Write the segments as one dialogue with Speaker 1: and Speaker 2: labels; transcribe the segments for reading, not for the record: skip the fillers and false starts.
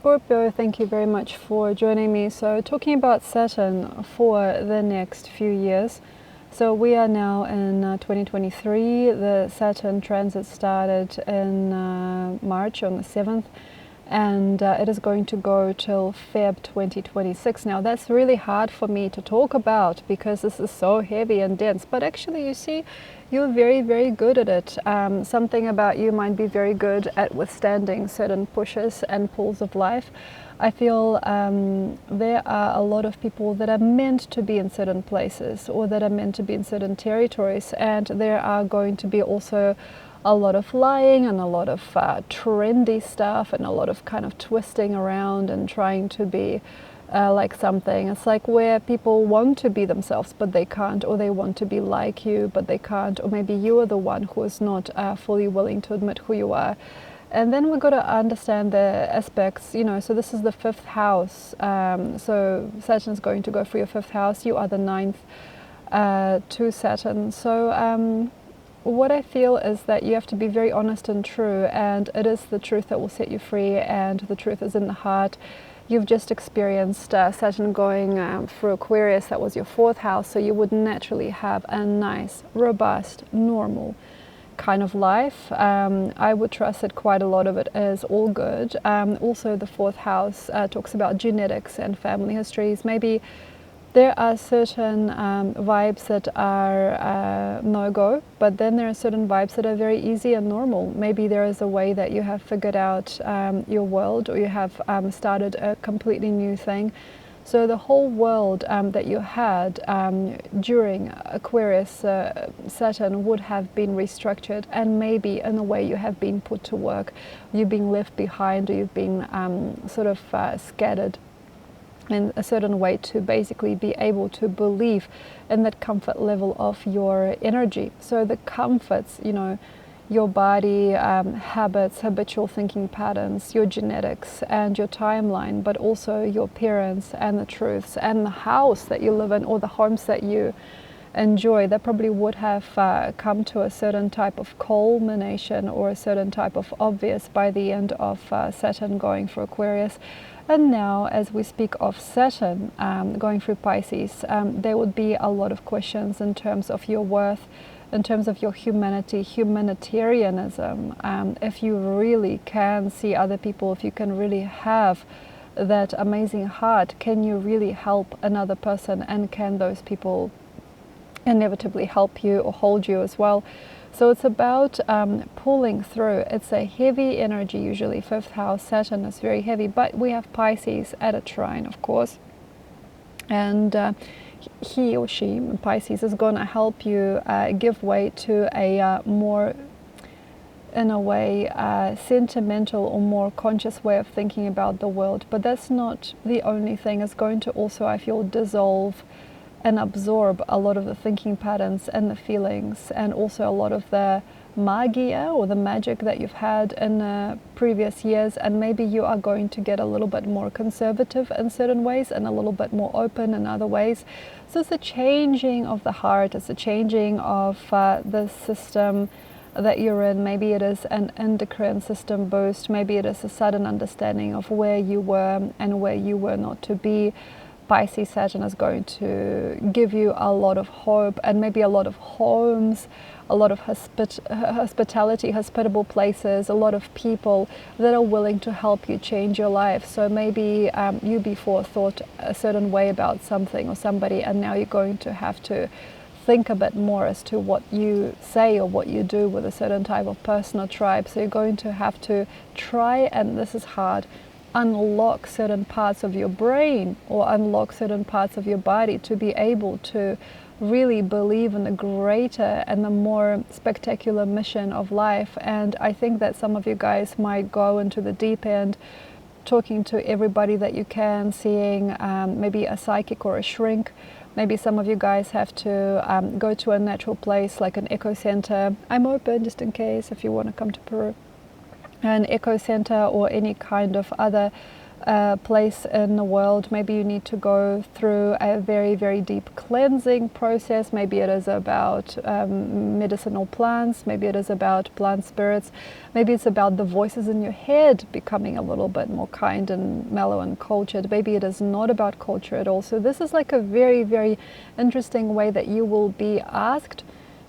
Speaker 1: Scorpio, thank you very much for joining me. So talking about Saturn for the next few years. So we are now in 2023. The Saturn transit started in March on the 7th. And it is going to go till Feb 2026. Now that's really hard for me to talk about because this is so heavy and dense, but actually you see you're very, very good at it. Something about you might be very good at withstanding certain pushes and pulls of life. I feel there are a lot of people that are meant to be in certain places or that are meant to be in certain territories, and there are going to be also a lot of lying and a lot of trendy stuff and a lot of kind of twisting around and trying to be like something. It's like where people want to be themselves but they can't, or they want to be like you but they can't, or maybe you are the one who is not fully willing to admit who you are. And then we've got to understand the aspects, you know, so this is the 5th house. So Saturn is going to go for your 5th house. You are the 9th to Saturn. So what I feel is that you have to be very honest and true, and it is the truth that will set you free, and the truth is in the heart. You've just experienced Saturn going through Aquarius. That was your 4th house, so you would naturally have a nice, robust, normal kind of life. I would trust that quite a lot of it is all good. Also the 4th house talks about genetics and family histories. Maybe there are certain vibes that are no-go, but then there are certain vibes that are very easy and normal. Maybe there is a way that you have figured out your world, or you have started a completely new thing. So the whole world that you had during Aquarius Saturn would have been restructured, and maybe in a way you have been put to work. You've been left behind, or you've been sort of scattered in a certain way to basically be able to believe in that comfort level of your energy. So the comforts, you know, your body, habits, habitual thinking patterns, your genetics and your timeline, but also your parents and the truths and the house that you live in, or the homes that you enjoy, that probably would have come to a certain type of culmination or a certain type of obvious by the end of Saturn going for Aquarius. And now, as we speak of Saturn going through Pisces, there would be a lot of questions in terms of your worth, in terms of your humanity, humanitarianism, if you really can see other people, if you can really have that amazing heart, can you really help another person, and can those people inevitably help you or hold you as well? So it's about pulling through. It's a heavy energy usually. 5th house Saturn is very heavy, but we have Pisces at a trine, of course, and he or she, Pisces, is going to help you give way to a more, in a way, sentimental or more conscious way of thinking about the world. But that's not the only thing. It's going to also, I feel, dissolve and absorb a lot of the thinking patterns and the feelings, and also a lot of the magia or the magic that you've had in previous years. And maybe you are going to get a little bit more conservative in certain ways and a little bit more open in other ways. So it's a changing of the heart, it's a changing of the system that you're in. Maybe it is an endocrine system boost, maybe it is a sudden understanding of where you were and where you were not to be. Pisces Saturn is going to give you a lot of hope, and maybe a lot of homes, a lot of hospitality, hospitable places, a lot of people that are willing to help you change your life. So maybe you before thought a certain way about something or somebody, and now you're going to have to think a bit more as to what you say or what you do with a certain type of person or tribe. So you're going to have to try, and this is hard, unlock certain parts of your brain or unlock certain parts of your body to be able to really believe in the greater and the more spectacular mission of life. And I think that some of you guys might go into the deep end, talking to everybody that you can, seeing maybe a psychic or a shrink. Maybe some of you guys have to go to a natural place like an eco center. I'm open just in case if you want to come to Peru. An eco center or any kind of other place in the world. Maybe you need to go through a very, very deep cleansing process. Maybe it is about medicinal plants. Maybe it is about plant spirits. Maybe it's about the voices in your head becoming a little bit more kind and mellow and cultured. Maybe it is not about culture at all. So this is like a very, very interesting way that you will be asked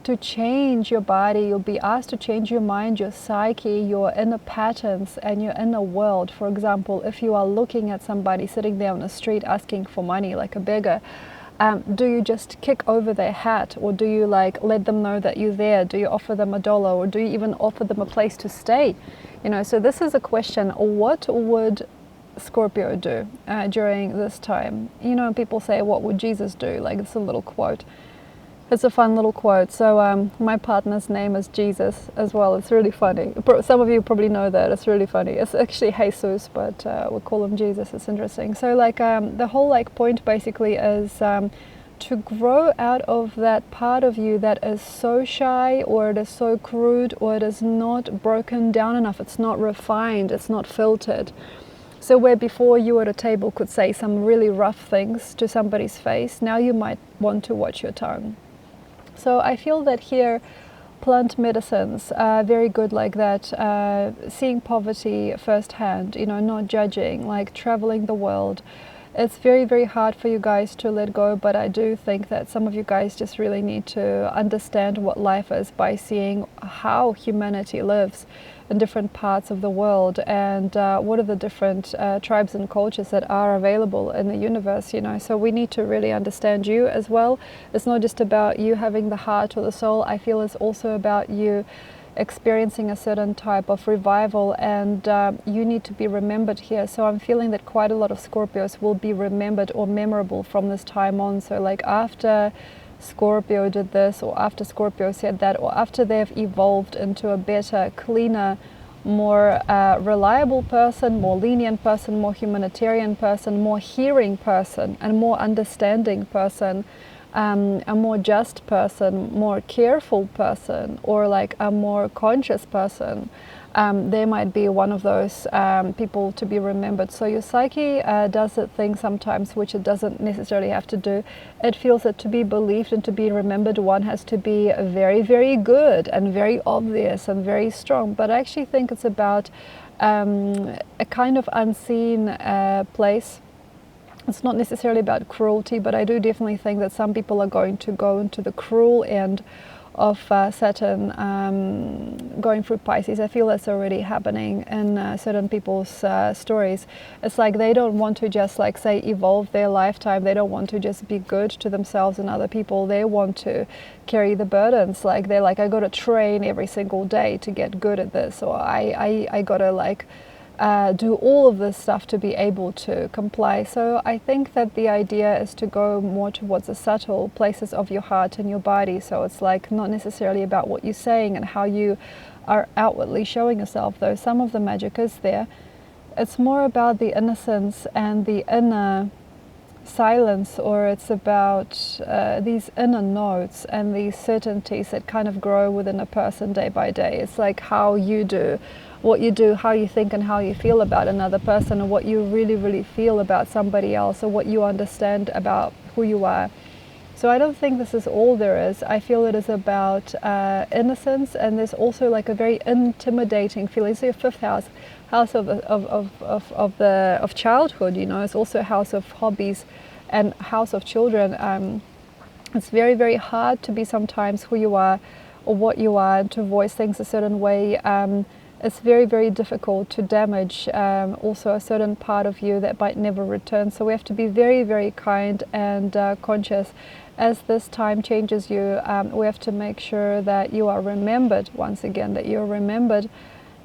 Speaker 1: to change your body. You'll be asked to change your mind, your psyche, your inner patterns and your inner world. For example, if you are looking at somebody sitting there on the street asking for money like a beggar, do you just kick over their hat, or do you like let them know that you're there? Do you offer them $1, or do you even offer them a place to stay? You know, so this is a question. What would Scorpio do during this time? You know, people say, what would Jesus do? Like, it's a little quote. It's a fun little quote. So my partner's name is Jesus as well. It's really funny. Some of you probably know that. It's really funny. It's actually Jesus, but we'll call him Jesus. It's interesting. So like the whole like point basically is to grow out of that part of you that is so shy, or it is so crude, or it is not broken down enough. It's not refined. It's not filtered. So where before you at a table could say some really rough things to somebody's face, now you might want to watch your tongue. So I feel that here plant medicines are very good like that, seeing poverty firsthand, you know, not judging, like traveling the world. It's very, very hard for you guys to let go, but I do think that some of you guys just really need to understand what life is by seeing how humanity lives in different parts of the world, and what are the different tribes and cultures that are available in the universe, you know. So we need to really understand you as well. It's not just about you having the heart or the soul. I feel it's also about you experiencing a certain type of revival, and you need to be remembered here. So I'm feeling that quite a lot of Scorpios will be remembered or memorable from this time on. So like after Scorpio did this, or after Scorpio said that, or after they've evolved into a better, cleaner, more reliable person, more lenient person, more humanitarian person, more hearing person, and more understanding person, a more just person, more careful person, or like a more conscious person, they might be one of those people to be remembered. So your psyche does a thing sometimes which it doesn't necessarily have to do. It feels that to be believed and to be remembered, one has to be very, very good and very obvious and very strong. But I actually think it's about a kind of unseen place. It's not necessarily about cruelty, but I do definitely think that some people are going to go into the cruel end of Saturn going through Pisces. I feel that's already happening in certain people's stories. It's like they don't want to just like say evolve their lifetime. They don't want to just be good to themselves and other people. They want to carry the burdens. Like they're like, I got to train every single day to get good at this, or I got to like do all of this stuff to be able to comply. So I think that the idea is to go more towards the subtle places of your heart and your body. So it's like not necessarily about what you're saying and how you are outwardly showing yourself, though some of the magic is there. It's more about the innocence and the inner silence, or it's about these inner notes and these certainties that kind of grow within a person day by day. It's like how you do what you do, how you think and how you feel about another person, or what you really, really feel about somebody else, or what you understand about who you are. So I don't think this is all there is. I feel it is about innocence, and there's also like a very intimidating feeling. So your fifth house of childhood, you know, it's also a house of hobbies and house of children. It's very, very hard to be sometimes who you are or what you are, and to voice things a certain way. It's very, very difficult to damage also a certain part of you that might never return. So we have to be very, very kind and conscious. As this time changes you, we have to make sure that you are remembered, once again, that you're remembered,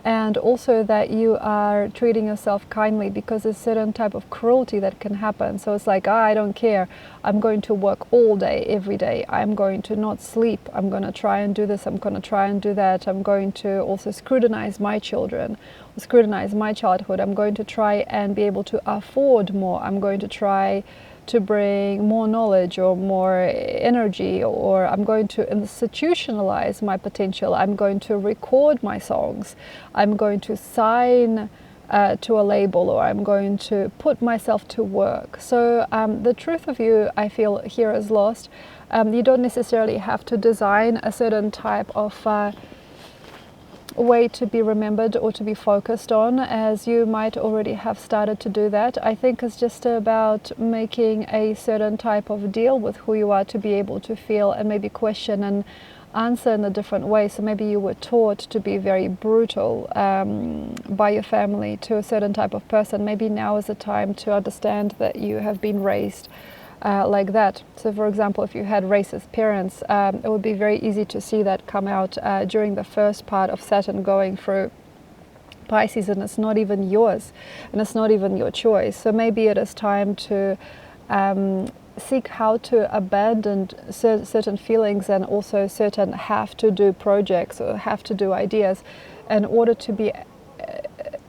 Speaker 1: and also that you are treating yourself kindly, because there's a certain type of cruelty that can happen. So it's like, I don't care, I'm going to work all day, every day, I'm going to not sleep, I'm going to try and do this, I'm going to try and do that, I'm going to also scrutinize my children, scrutinize my childhood, I'm going to try and be able to afford more, I'm going to try to bring more knowledge or more energy, or I'm going to institutionalize my potential, I'm going to record my songs, I'm going to sign to a label, or I'm going to put myself to work. So the truth of you, I feel, here is lost. You don't necessarily have to design a certain type of way to be remembered or to be focused on, as you might already have started to do that. I think it's just about making a certain type of deal with who you are to be able to feel and maybe question and answer in a different way. So maybe you were taught to be very brutal by your family to a certain type of person. Maybe now is the time to understand that you have been raised like that. So for example, if you had racist parents, it would be very easy to see that come out during the first part of Saturn going through Pisces, and it's not even yours and it's not even your choice. So maybe it is time to seek how to abandon certain feelings and also certain have to do projects or have to do ideas in order to be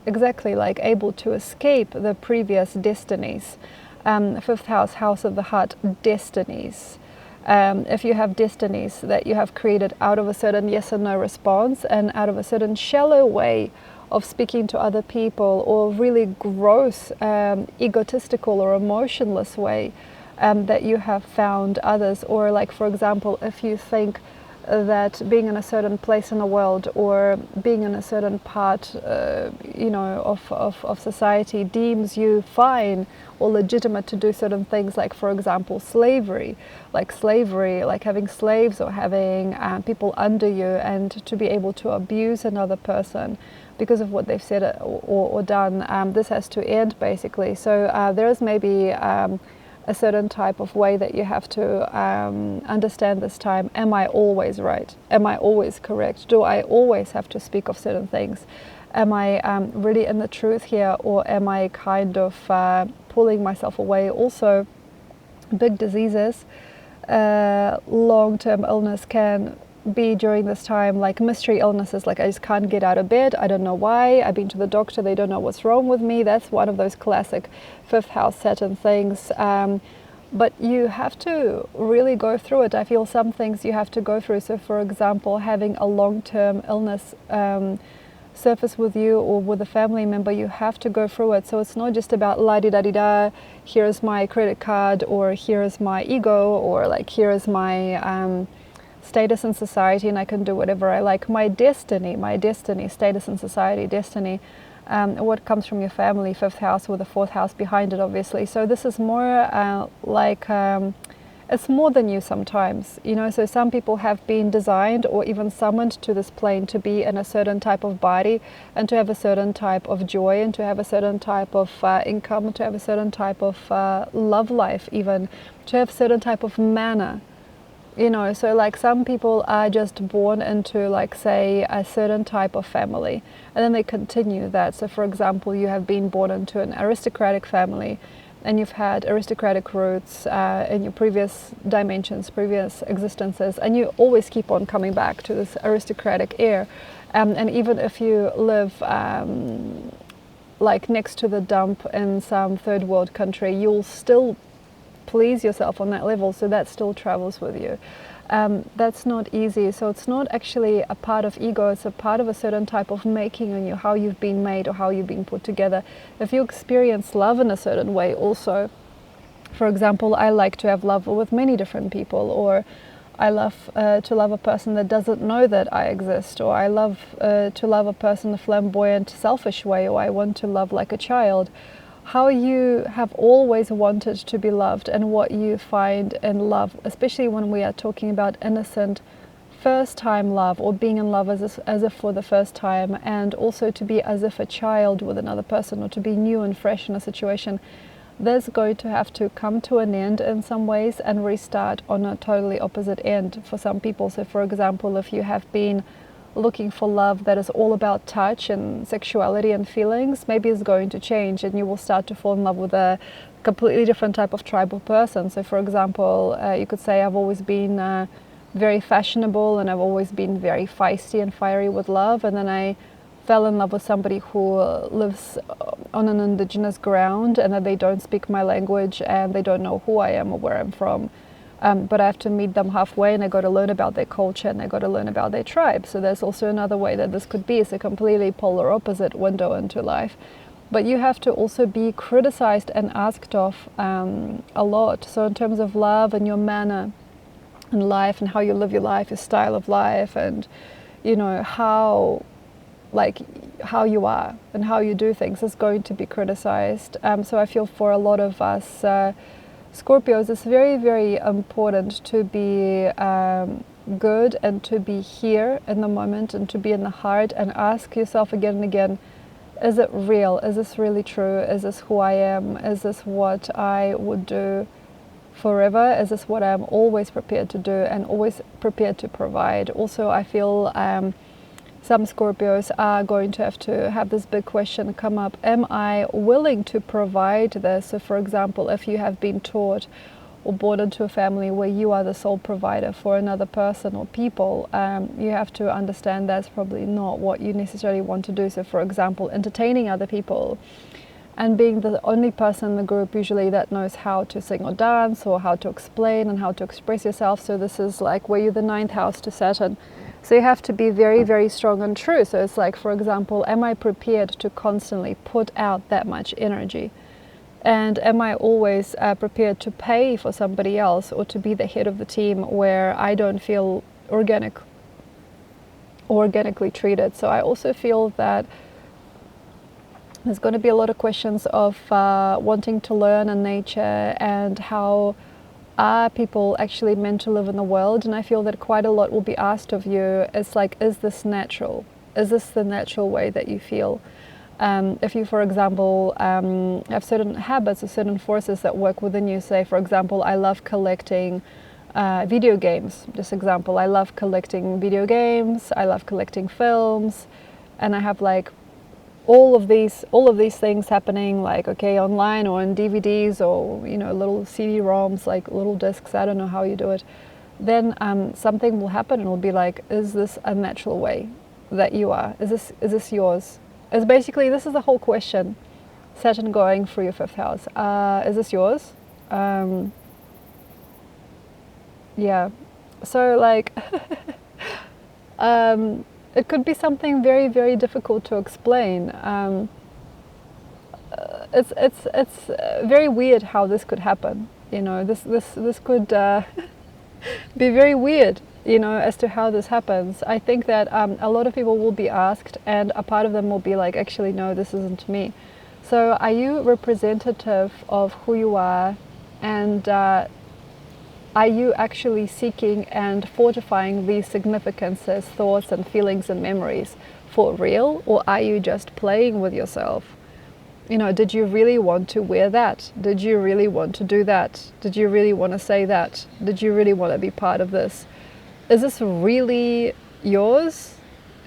Speaker 1: exactly like able to escape the previous destinies. Fifth house, house of the heart, destinies. If you have destinies that you have created out of a certain yes or no response and out of a certain shallow way of speaking to other people, or really gross, egotistical or emotionless way that you have found others, or like for example, if you think that being in a certain place in the world or being in a certain part of society deems you fine or legitimate to do certain things, like for example slavery, like having slaves or having people under you, and to be able to abuse another person because of what they've said or done. This has to end basically. So there is maybe a certain type of way that you have to understand this time. Am I always right? Am I always correct? Do I always have to speak of certain things? Am I really in the truth here, or am I kind of pulling myself away? Also, big diseases, long-term illness can be during this time, like mystery illnesses, like I just can't get out of bed, I don't know why, I've been to the doctor, they don't know what's wrong with me. That's one of those classic fifth house Saturn things. But you have to really go through it. I feel some things you have to go through. So for example, having a long-term illness surface with you or with a family member, you have to go through it. So it's not just about la-di-da-di-da, here's my credit card, or here's my ego, or like here's my status in society and I can do whatever I like. My destiny, status in society, destiny, what comes from your family, fifth house with the fourth house behind it, obviously. So this is more it's more than you sometimes, you know. So some people have been designed or even summoned to this plane to be in a certain type of body and to have a certain type of joy and to have a certain type of income, to have a certain type of love life, even to have a certain type of manner. You know, so like some people are just born into, like, say, a certain type of family, and then they continue that. So for example, you have been born into an aristocratic family and you've had aristocratic roots in your previous dimensions, previous existences, and you always keep on coming back to this aristocratic air. And even if you live like next to the dump in some third world country, you'll still please yourself on that level, so that still travels with you. That's not easy. So it's not actually a part of ego, it's a part of a certain type of making on you, how you've been made or how you've been put together. If you experience love in a certain way also, for example, I like to have love with many different people, or I love to love a person that doesn't know that I exist, or I love to love a person in a flamboyant, selfish way, or I want to love like a child. How you have always wanted to be loved and what you find in love, especially when we are talking about innocent first-time love or being in love as if for the first time, and also to be as if a child with another person, or to be new and fresh in a situation. There's going to have to come to an end in some ways and restart on a totally opposite end for some people. So for example, if you have been looking for love that is all about touch and sexuality and feelings, maybe it's going to change and you will start to fall in love with a completely different type of tribal person. So for example, you could say, I've always been very fashionable and I've always been very feisty and fiery with love, and then I fell in love with somebody who lives on an indigenous ground and that they don't speak my language and they don't know who I am or where I'm from. But I have to meet them halfway, and I got to learn about their culture and I got to learn about their tribe. So there's also another way that this could be. It's a completely polar opposite window into life. but you have to also be criticized and asked of a lot. So in terms of love and your manner in life and how you live your life, your style of life, and you know how you are and how you do things is going to be criticized. So I feel for a lot of us Scorpios, it's very, very important to be good and to be here in the moment and to be in the heart and ask yourself again and again, is it real? Is this really true? Is this who I am? Is this what I would do forever? Is this what I'm always prepared to do and always prepared to provide? Also, I feel some Scorpios are going to have this big question come up. Am I willing to provide this? So for example, if you have been taught or born into a family where you are the sole provider for another person or people, you have to understand that's probably not what you necessarily want to do. So for example, entertaining other people and being the only person in the group usually that knows how to sing or dance or how to explain and how to express yourself. So this is like where you're the ninth house to Saturn. So you have to be very, very strong and true. So it's like, for example, am I prepared to constantly put out that much energy? And am I always prepared to pay for somebody else or to be the head of the team where I don't feel organically treated? So I also feel that there's going to be a lot of questions of wanting to learn in nature and how are people actually meant to live in the world. And I feel that quite a lot will be asked of you. It's like, is this natural? Is this the natural way that you feel? If you, for example, have certain habits or certain forces that work within you, say, for example, I love collecting video games. Just example, I love collecting video games, I love collecting films, and I have like all of these things happening, like, okay, online or in DVDs or, you know, little CD-ROMs, like little discs, I don't know how you do it, then something will happen and it'll be like, is this a natural way that you are? Is this yours? It's basically, this is the whole question. Saturn going through your fifth house. Is this yours? Yeah. So like, it could be something very, very difficult to explain. It's very weird how this could happen. You know, this could be very weird, you know, as to how this happens. I think that a lot of people will be asked, and a part of them will be like, actually, no, this isn't me. So are you representative of who you are, and are you actually seeking and fortifying these significances, thoughts and feelings and memories for real, or are you just playing with yourself? You know, did you really want to wear that? Did you really want to do that? Did you really want to say that? Did you really want to be part of this? Is this really yours?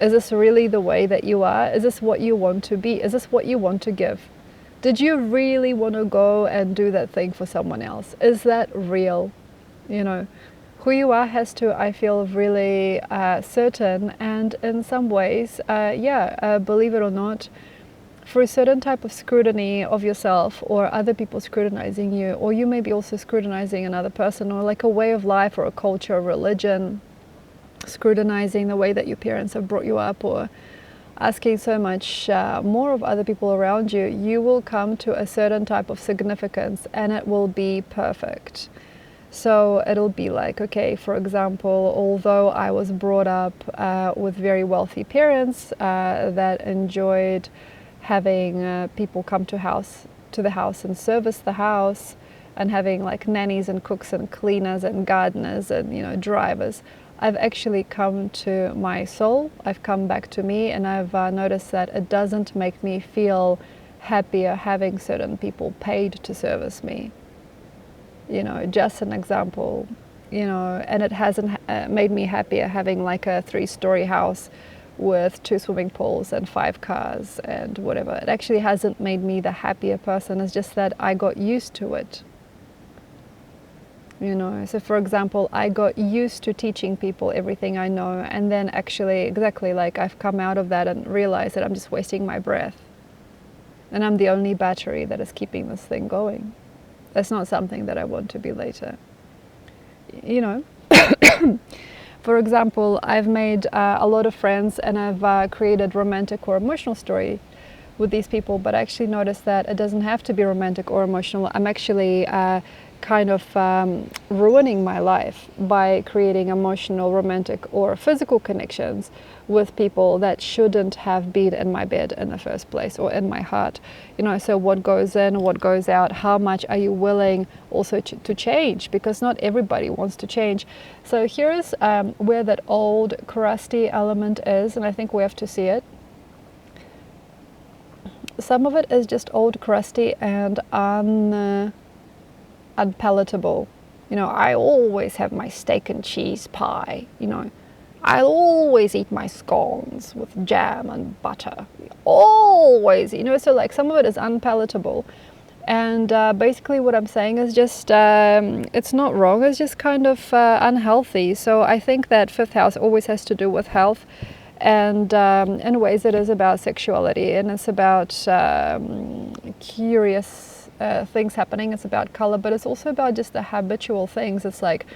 Speaker 1: Is this really the way that you are? Is this what you want to be? Is this what you want to give? Did you really want to go and do that thing for someone else? Is that real? You know, who you are has to, I feel, really certain, and in some ways, believe it or not, for a certain type of scrutiny of yourself or other people scrutinizing you, or you may be also scrutinizing another person, or like a way of life or a culture, a religion, scrutinizing the way that your parents have brought you up, or asking so much more of other people around you, you will come to a certain type of significance and it will be perfect. So it'll be like, okay, for example, although I was brought up with very wealthy parents that enjoyed having people come to the house and service the house, and having like nannies and cooks and cleaners and gardeners and, you know, drivers, I've actually come to my soul. I've come back to me, and I've noticed that it doesn't make me feel happier having certain people paid to service me. You know, just an example, you know, and it hasn't made me happier having like a 3-story house with 2 swimming pools and 5 cars and whatever. It actually hasn't made me the happier person. It's just that I got used to it. You know, so for example, I got used to teaching people everything I know, and then actually exactly like I've come out of that and realized that I'm just wasting my breath. And I'm the only battery that is keeping this thing going. That's not something that I want to be later. You know, for example, I've made a lot of friends, and I've created romantic or emotional with these people, but I actually noticed that it doesn't have to be romantic or emotional. I'm actually kind of ruining my life by creating emotional, romantic, or physical connections with people that shouldn't have been in my bed in the first place, or in my heart. You know, so what goes in, what goes out, how much are you willing also to change, because not everybody wants to change. So here's where that old crusty element is, and I think we have to see it. Some of it is just old, crusty, and unpalatable. You know, I always have my steak and cheese pie, you know. I'll always eat my scones with jam and butter. Always, you know, so like some of it is unpalatable. And basically what I'm saying is just, it's not wrong, it's just kind of unhealthy. So I think that fifth house always has to do with health. And in ways it is about sexuality, and it's about curious things happening. It's about color, but it's also about just the habitual things. It's like,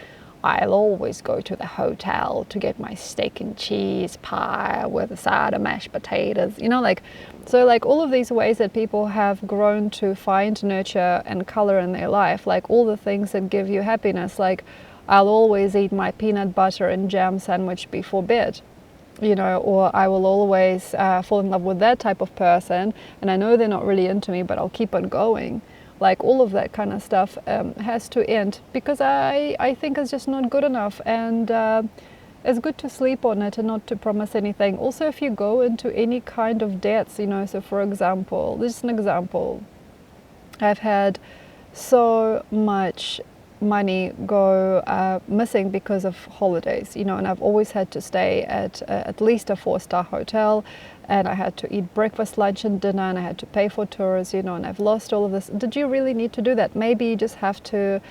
Speaker 1: I'll always go to the hotel to get my steak and cheese pie with a side of mashed potatoes, you know, like, so like all of these ways that people have grown to find nurture and color in their life, like all the things that give you happiness, like I'll always eat my peanut butter and jam sandwich before bed, you know, or I will always fall in love with that type of person, and I know they're not really into me, but I'll keep on going. Like all of that kind of stuff has to end, because I think it's just not good enough, and it's good to sleep on it and not to promise anything. Also, if you go into any kind of debts, you know, so for example, this is an example. I've had so much money go missing because of holidays, you know, and I've always had to stay at least a 4-star hotel, and I had to eat breakfast, lunch and dinner, and I had to pay for tours, you know, and I've lost all of this. Did you really need to do that? Maybe you just have to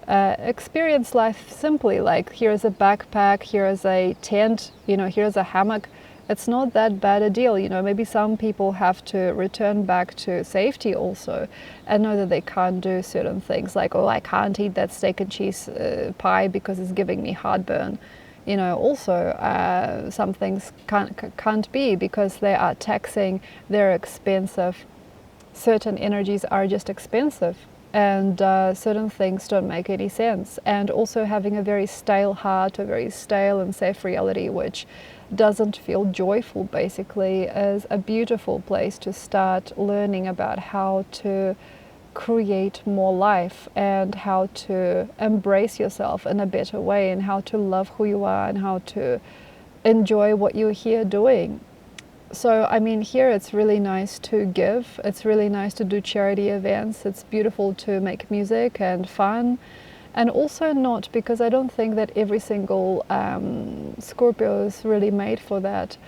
Speaker 1: experience life simply, like here's a backpack, here's a tent, you know, here's a hammock. It's not that bad a deal, you know. Maybe some people have to return back to safety also, and know that they can't do certain things, like, oh, I can't eat that steak and cheese pie because it's giving me heartburn. You know, also some things can't be because they are taxing, they're expensive. Certain energies are just expensive, and certain things don't make any sense. And also having a very stale heart, a very stale and safe reality, which doesn't feel joyful, basically, is a beautiful place to start learning about how to create more life, and how to embrace yourself in a better way, and how to love who you are, and how to enjoy what you're here doing. So I mean, here it's really nice to give, it's really nice to do charity events, it's beautiful to make music and fun. And also not, because I don't think that every single Scorpio is really made for that.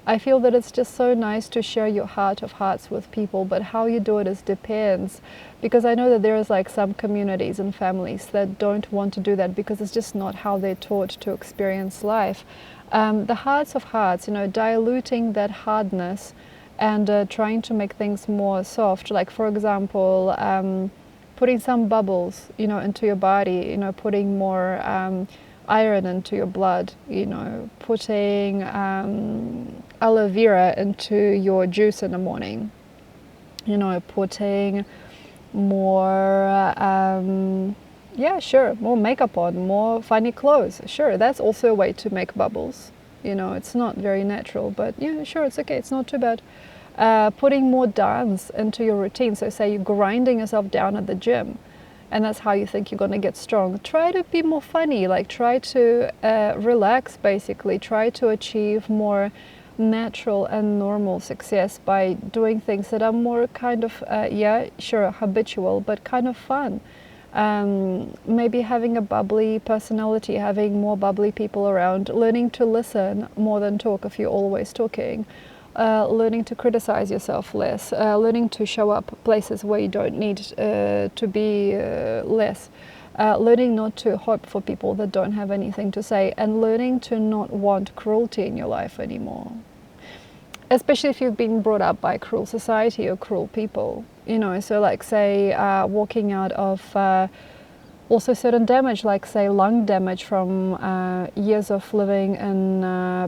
Speaker 1: I feel that it's just so nice to share your heart of hearts with people, but how you do it is depends. Because I know that there is like some communities and families that don't want to do that, because it's just not how they're taught to experience life. The hearts of hearts, you know, diluting that hardness and trying to make things more soft. Like for example, putting some bubbles, you know, into your body, you know, putting more iron into your blood, you know, putting aloe vera into your juice in the morning, you know, putting more, yeah, sure, more makeup on, more funny clothes, sure, that's also a way to make bubbles, you know, it's not very natural, but yeah, sure, it's okay, it's not too bad. Putting more dance into your routine, so say you're grinding yourself down at the gym, and that's how you think you're going to get strong. Try to be more funny, like try to relax, basically. Try to achieve more natural and normal success by doing things that are more kind of, yeah, sure, habitual, but kind of fun. Maybe having a bubbly personality, having more bubbly people around, learning to listen more than talk if you're always talking. Learning to criticize yourself less, learning to show up places where you don't need to be less, learning not to hope for people that don't have anything to say, and learning to not want cruelty in your life anymore. Especially if you've been brought up by cruel society or cruel people, you know, so like say walking out of Also certain damage, like say lung damage from years of living in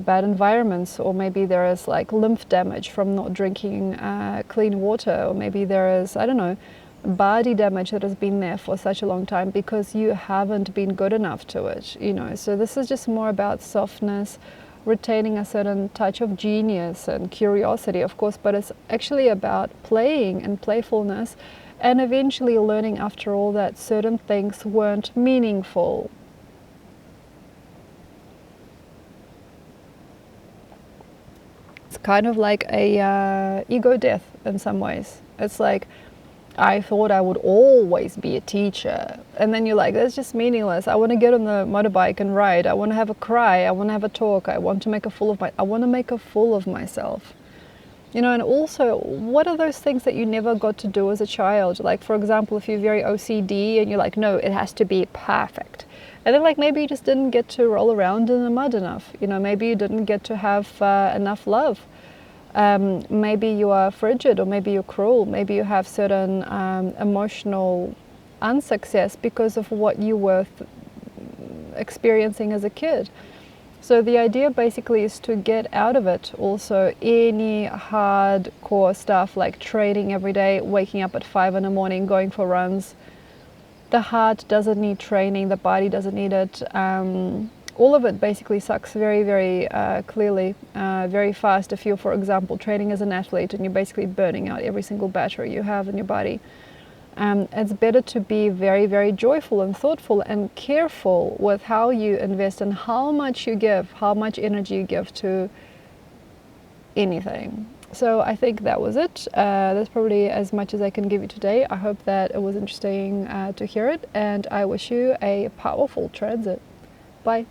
Speaker 1: bad environments, or maybe there is like lymph damage from not drinking clean water, or maybe there is, I don't know, body damage that has been there for such a long time because you haven't been good enough to it, you know. So this is just more about softness, retaining a certain touch of genius and curiosity, of course, but it's actually about playing and playfulness, and eventually learning after all that certain things weren't meaningful. It's kind of like a ego death in some ways. It's like, I thought I would always be a teacher, and then you're like, that's just meaningless. I want to get on the motorbike and ride. I want to have a cry. I want to have a talk. I want to make a fool of I want to make a fool of myself. You know, and also, what are those things that you never got to do as a child? Like, for example, if you're very OCD and you're like, no, it has to be perfect. And then, like, maybe you just didn't get to roll around in the mud enough. You know, maybe you didn't get to have enough love. Maybe you are frigid, or maybe you're cruel. Maybe you have certain emotional unsuccess because of what you were experiencing as a kid. So the idea basically is to get out of it also any hardcore stuff like training every day, waking up at 5 in the morning, going for runs. The heart doesn't need training, the body doesn't need it. All of it basically sucks very, very clearly, very fast. If you're, for example, training as an athlete and you're basically burning out every single battery you have in your body. It's better to be very, very joyful and thoughtful and careful with how you invest and how much you give, how much energy you give to anything. So I think that was it. That's probably as much as I can give you today. I hope that it was interesting to hear it, and I wish you a powerful transit. Bye.